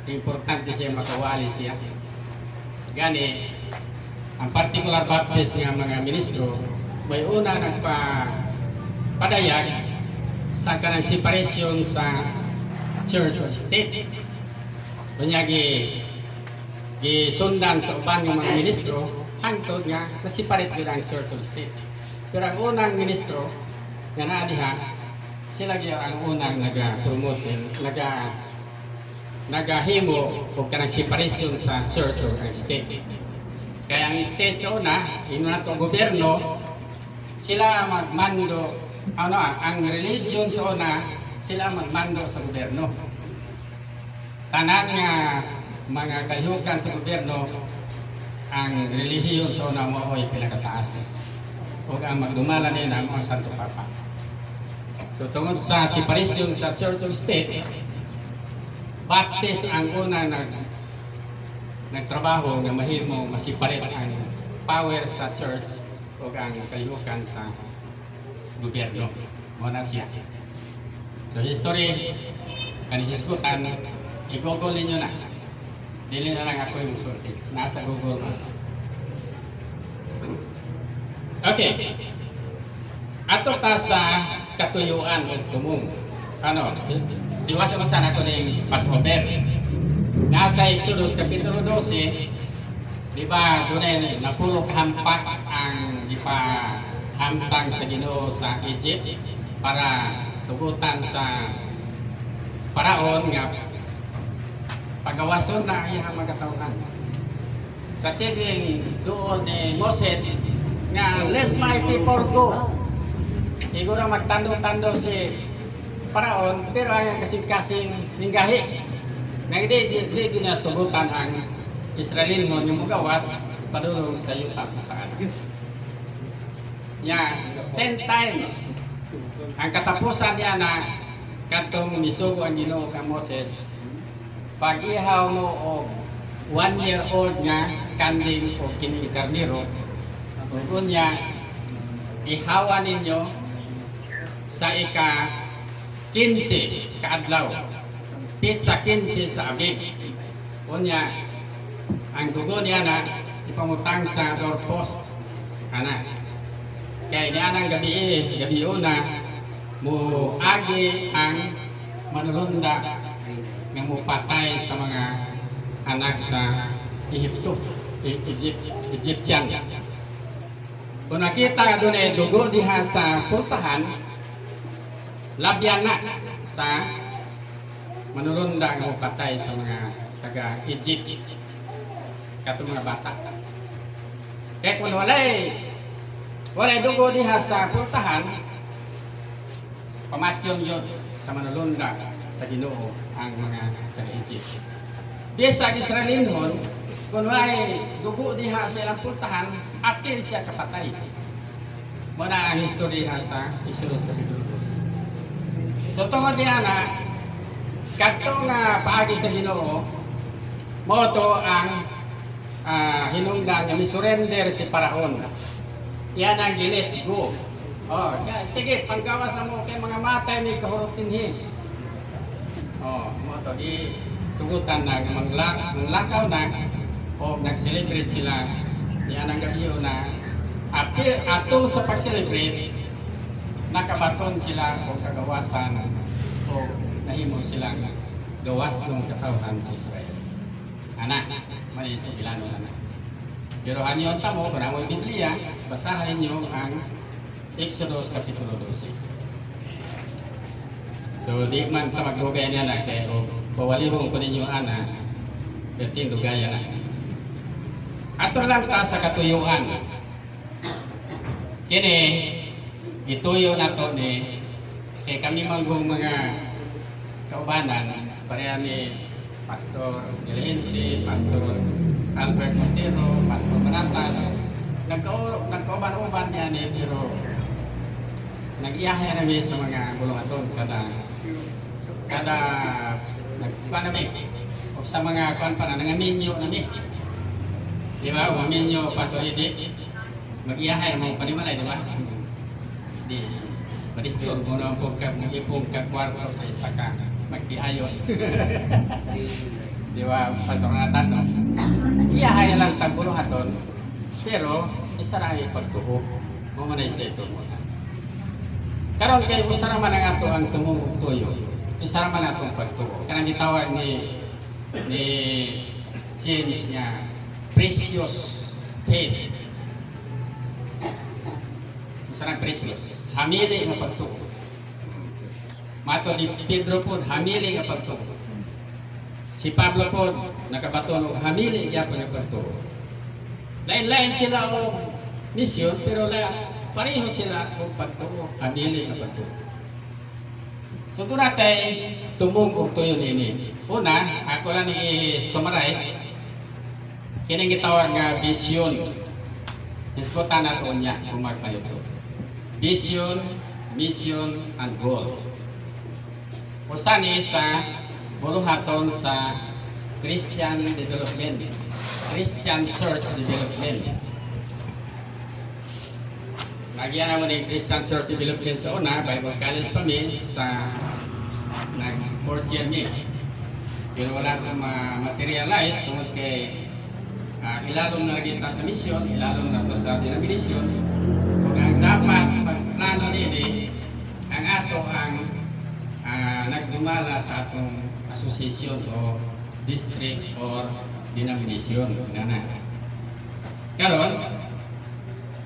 importante siya makawali siya. Gani, ang particular Baptist nga mga ministro, may una nagpadayag sa kanang separation sa church or state. Kunya gisundan sa uban ng mga ministro, hangtod nga na-separate nila ang church or state. Pero ang unang ministro nga naa diha, sila gyud ang unang naga-promote, nagahimo og kanang separation sa church or state. Kaya ang state sa una, inato gobyerno, sila magmando, ang religion sa una, sila magmando sa gobyerno. Tanan nga mga kahiukan sa gobyerno, ang relihiyon sa una mo ay pinakataas. O ang magdumala nila ang mga Santo Papa. So tungod sa separation sa church or state, Baptist ang una nagtrabaho nga mahimo masiparate ang power sa church o ang kahiukan sa gobyerno. Muna siya. So history, kanisiskutan, i-google ninyo na. Dili na lang ako yung sulti. Nasa Google. Okay. Ato ta sa katuyuan o tumong. Diwasa mo sana ito ng Passover. Nasa Exodus Kapitulo 12, di ba, doon ay napulok hampak ang ipahamtang sa Ginoo sa Egypt para tugutan sa paraon nga pagawason na iyang mga tauhan. Kasi doon ni Moses nga, let my people go. Siguro magtando-tando si paraon, pero ayaw kasing-kasing ninggahi. Nang hindi na sugutan ang Israelin mo yung magawas, padulong sa yuta sa saan. Yan, 10 times. Ang katapusan niya na katong misugo ang Ginoo ka Moses, pag ihaw mo o 1-year-old nga kanding o kinikarniro, kung niya, ihawa ninyo sa ika-15 kaadlaw. Pizza 15 sa Abib. Kunya, ang dugo niya na ipamutang sa doorpost. Kaya niya ng gabi una, mo agi ang manulunda nga mo patay sa mga anak sa Egyptian. Kung nakita doon ay dugo diha sa pultahan, labyan na sa manulunda nga patay sa mga taga-Egypt katong mga bata. Kaya kung walay dugo diha sa pultahan, pamatyon yun sa manulunda sa Ginoo ang mga taga-Egypt. Di sa Israelinon, kung walay dugo diha sa ilang pultahan, apil siya kapatay. Muna ang historya sa Exodus Kapitulo 2. So tungod diha na kadtong paagi sa Ginoo, moto ang hinungdan nga misurrender si Paraon. Yan ang gilit go. Sige, panggawas na mo kay mga matay may kahurutinhi. Moto di tugutan na manglakaw na o nag-celebrate sila. Yan ang gabiyo na atol sa pag-celebrate, nakabaton sila o kagawasan o nahimo silang gawas ng katawhan sa Israel. Anak, mali sa ilano na. Pero hanyon tamo, kung ang Biblia, basahan ninyo ang Exodus Kapitulo 12. So, di man ta maglugay niya na, kaya bawalihong ko ninyo ana, berting lugaya na. Ato lang ta sa katuyuan. Kini, ituyo na to ni, kay kami manggong mga kaubanan, pareha ni Pastor Gilente, Pastor Albert Montero, Pastor Manatas, nagkauban-uban niya ni, pero nag-iyahe namin sa mga bulungaton kada nagpanamig o sa mga kuan pa na nangaminyo namin. Di ba? Umaminyo, Pastor Edi, mag-iyahe mo panimalay, di ba? Di, madistor mo na ang pagkak, mag-ipong kakwarto sa isa ka, magdiayon. Di di ba, pastor nga tanong, iyahay lang tagbulo haton, pero isaray pagtuho, mo man ay sa ito muna. Karon kay usara man ang ato ang tumong tuyo, isara man atong pagtuho. Kanang gitawag ni James niya, precious faith. Usara precious, hamili nga pagtuho. Mato ni Pedro po, hamili nga pagtuho. Si Pablo po, nakabato, hamili nga pagtuho. Lain-lain sila o misyon, pero pareho sila kung pagtuho, hamili nga pagtuho. So doon natin tumong kung tuyo nini. Una, ako lang i-summarize, kining gitawag nga vision. Iskutan nato niya kung magpayo to. Vision, mission, and goal. Usa ni sa buluhaton sa Christian development, Christian church development. Nagyan naman ng Christian church development sa una, Bible College kami sa nag-4th year ni. Pero wala na ma-materialize tungkol kay ilalong na lagi sa mission, ilalong na ito sa denomination. Kung ang dapat magplano nini, ang ato ang nagdumala sa atong association o district or denomination. Karon,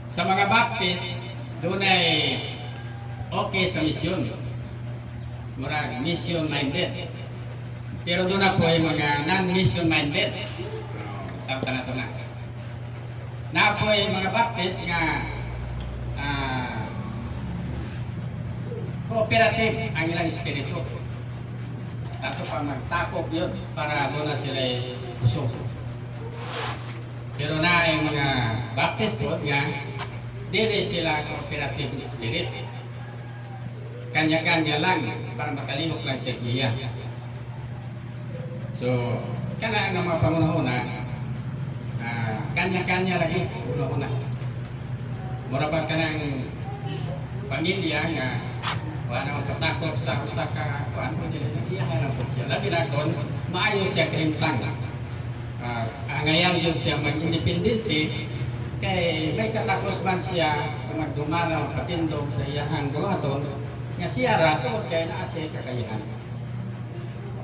sa mga Baptist, doon ay okay sa mission. Murag mission minded. Pero doon na po ay mga non-mission minded. Sabta na ito na. Na po ay mga Baptist nga cooperative ang ilang espiritu. Sa ito pa magtapok yun para doon na sila pusok. Pero na ay mga Baptist po nga dili sila cooperative spirit. Kanya-kanya lang para makalihok lang siya giya. So, kana ang mga pangunahuna, kanya-kanya lagi una-una. Mura ba ka ng pamilya nga wala naman pasakop sa usa ka kuan ko dili iyahan lang po siya. Labi na kon maayo siya kahimtang. Ngayon yun siya mag-independente kay may katapos man siya kung magdumala o patindog sa iyahang guluhaton nga siya rato kay naa siya kakayahan.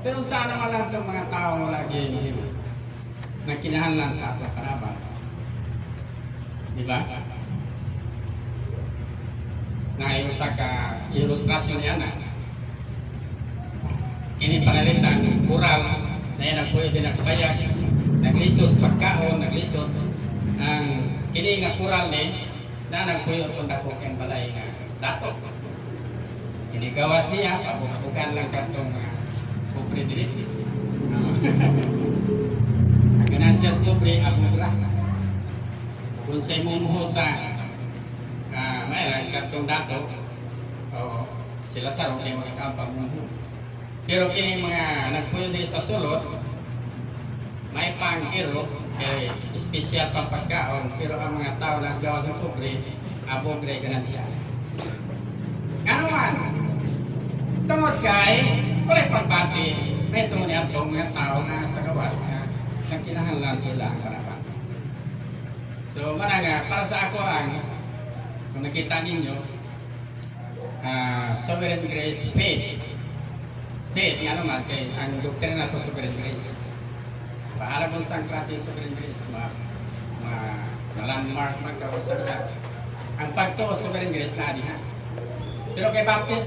Pero sana man lang itong mga tao lagi na kinahanlan sa ating paraban. Di ba? Ngayon sa ka-ilustrasyon niya na ini panalitan, kural na yan ang pwede nagbayag, naglisod, pagkaon, naglisod ang kini nga kural ni na nagpuyo kung dako kang balay nga dato. Kini gawas niya, pabukan lang katong pobre dili. Ang ganansiyas pobre, abugra. Kung sa'y mumuho sa mayroon katong dato, sila sa rin ay mga kampang mumuho. Pero kini mga nagpuyo din sa sulod, may pang-iro, kay espesyal pang pagkaon, pero ang mga tao na gawas ng pobre, abugra ganansya. Ano man? Tungod kay, wala pagbati, may tungod niya itong mga tao na sa gawas na nagkinahanlan sila ang karapan. So, maranga, para sa ako kung nakita ninyo, sovereign grace, faith. Faith, nga naman, kay ang doktrina na ito, sovereign grace. Paala kung saan klase yung sovereign grace, landmark, magkawasan ka. Ang pagto, sovereign grace na adihan. Pero kay Baptist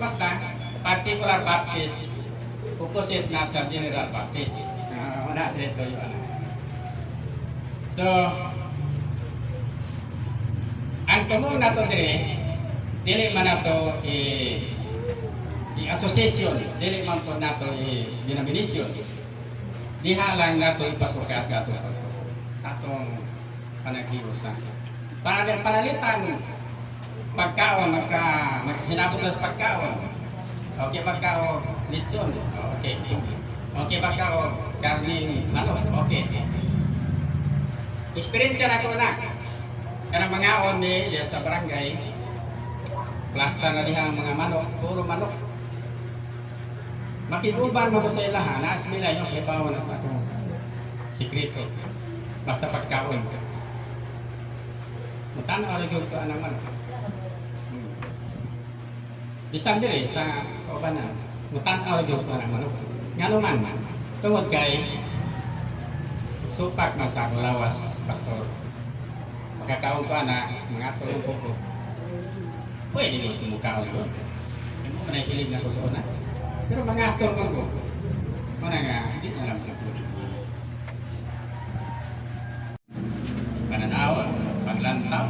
particular Baptist, opposite na sa General Baptist. Wala dito yun. So, ang tumong na ito dili man na ito i-association, dili man po na ito i-denomination. Diha lang na ito ipasukat sa ito sa itong panag-iusan. Panalitan, pagkaon, sinabot ng pagkaon. Okay, pagkaon, litson. Okay. Okay, pagkaon, karning manok. Okay. Experience na ako na. Karang mga on ni sa barangay, plasta na dihang mga manok, puro manok. Makiguban mo ko sa ilaha, naas nila yung kibaw na sa itong Sikreto. Basta pagkaon. Mutanaw rin yung tuan naman. Bisan diri sa kaubanan. Mutanaw rin yung tuan naman. Nga naman, tungod kay supak man sa akong lawas, pastor. Magkakaon ko na mga tulong ko. Pwede din mukaon ko. Hindi mo na ikilig na ko sa una. Pero mga aktor man ko, wala nga, hindi niya alam na po. Pananawa, paglantaw,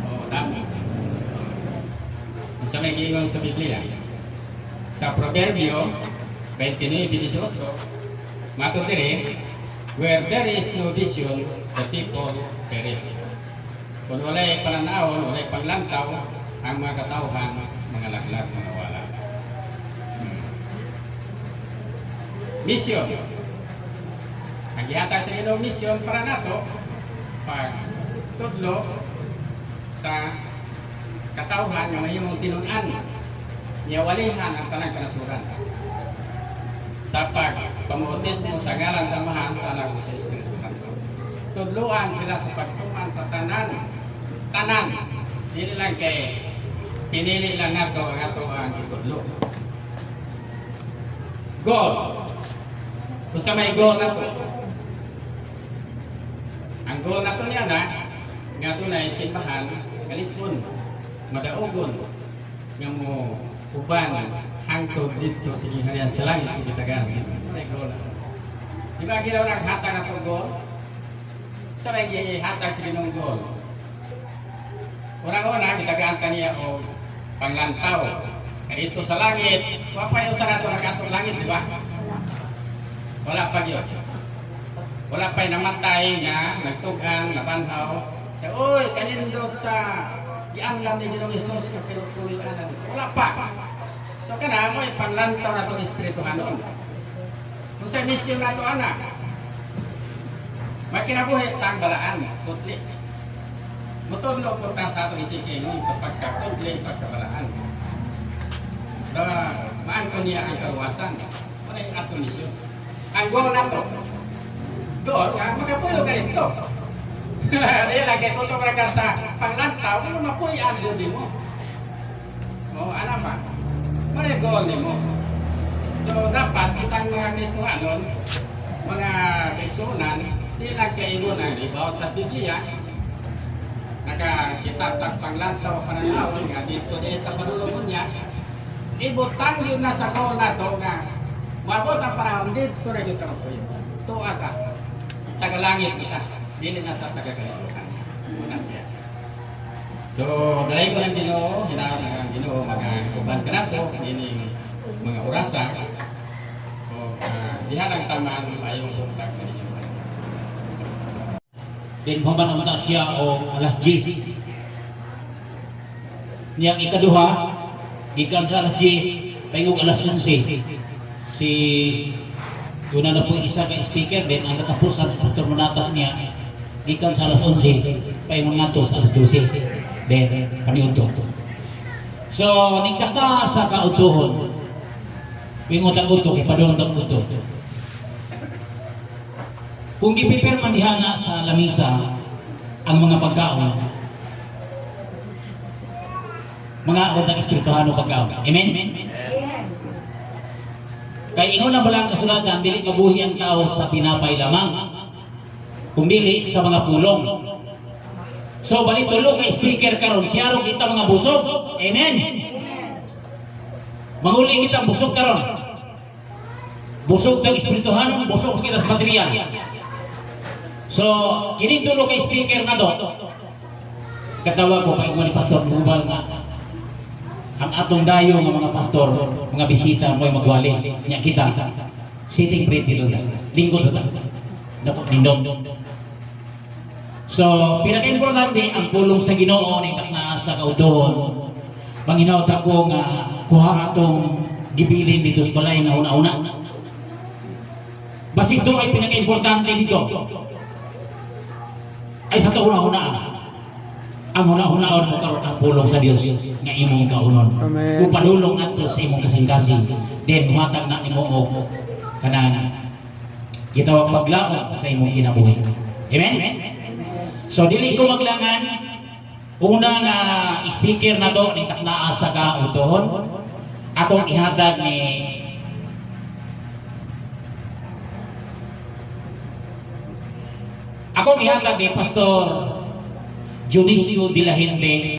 o dami. Sa may giingon sa Biblia, sa Proverbio 29:18, matod dire, where there is no vision, the people perish. Kung wala'y pananaw, wala'y paglantaw, ang mga katauhan, mga laglag, mga wala. Mission. Ang gihatag sa Ginoo mission para nato pag tudlo sa katauhan nga mahimong tinun-an niya walihan ang tanang kanasuran sa pagpamautismo sa ngalan sa Amahan sa Anak sa Espiritu Santo. Tudloan sila sa pagtuman sa tanan dili lang kay pinili lang nato ang ato ang itudlo. Goal. Kung sa may goal na to, ang goal na to niya na, nga to na simbahan, galipon, madaogon, nga mo uban, hangtod dito, sige harian sa langit, ibitagan. May goal na to. Di ba ginaw naghatag na to goal? Sa may hatag sa ginong goal. Unang-una, ibitagaan ka niya o panglantaw. Kaya ito sa langit, wapayaw sa nato nakatong langit, di ba? Wala pa yun. Wala pa'y namatay nga, nagtugang, nabanhaw. Siya, uy, kanindot sa iamlam ni Ginoong Isus kasi kulianan. Wala pa. So kana mo ipanglantaw na itong Espirituhanon. Kung sa misyon na ito, anak, may kinabuhi tang balaan, putli. Mutudlo po ta sa itong isikin sa pagkaputli, pagkabalaan. So, maan ko niya ang kaluwasan. Wala yung atong misyon. Ang goal na ito, doon, makapuyo ka rin ito. Dahil lagi, kung ito ka sa panglantaw, kung mapuyo ang goal mo. O, ano ba? Ano yung goal mo? So, dapat, itang mga Kristohanon, mga Biksunan, di lang kayo na ribaw, tas Biblia, nakakita tag panglantaw, pananawon nga, dito dito panulungan niya, ibutang yun na sa goal na ito nga, mabot ang panahon dito rin yung karopoy. Tuwa ka. Tagalangit kita. Dili na sa tagagalituhan. Muna siya. So, dahil ko ng Ginoo, hinahon ng Ginoo, mag-uban ka na ito, hindi mga orasa. O, dihan ang tamaan, ayong kontak sa inyo. Din pamanunta siya o alas 10. Niyang ikaduha, ikan sa alas 10, pangog alas 11. Si una na po isa kay speaker, then ang natapusan si Pastor Monatas niya ikan sa alas 11, paingon nato sa alas 12, then paniudto. So nigtaka sa kautuhon, pingon ang uto kay padung ang uto. Kung gipiper man dihana sa lamisa ang mga pagkaon, mga utang espirituhano pagkaon, amen? Kay ingon na balang kasulatan, dili mabuhi ang tao sa tinapay lamang, kundi sa mga pulong. So balitulo kay speaker karon, siyarong kita mga busog. Amen. Manguli kita busog karon. Busog sa espirituhanon, busog kita sa material. So kini tulo kay speaker na do. Katawa ko kay ni Pastor Lubal nga ang atong dayo ng mga pastor, mga bisita mo'y magwali. Nya kita, sitting pretty lo na. Lingkod lo na. Dapat nindong. So, pinaka-importante ang pulong sa Ginoo ni takna sa kautuhon. Panginaw ko nga kuha atong gibilin dito sa balay nga una-una. Basig ito ay pinaka-importante dito. Ay sa ito una-una. Ang una-unaon mo karon ang pulong sa Dios nga imong kaunon. Upadulong ato sa imong kasing-kasing. Then hatag na nimo og kanang Gitawag paglaom sa imong kinabuhi. Amen? So dili ko maglangan una nga speaker na to ni naa sa kautohon atong ihatag ni Pastor Judisio de la Gente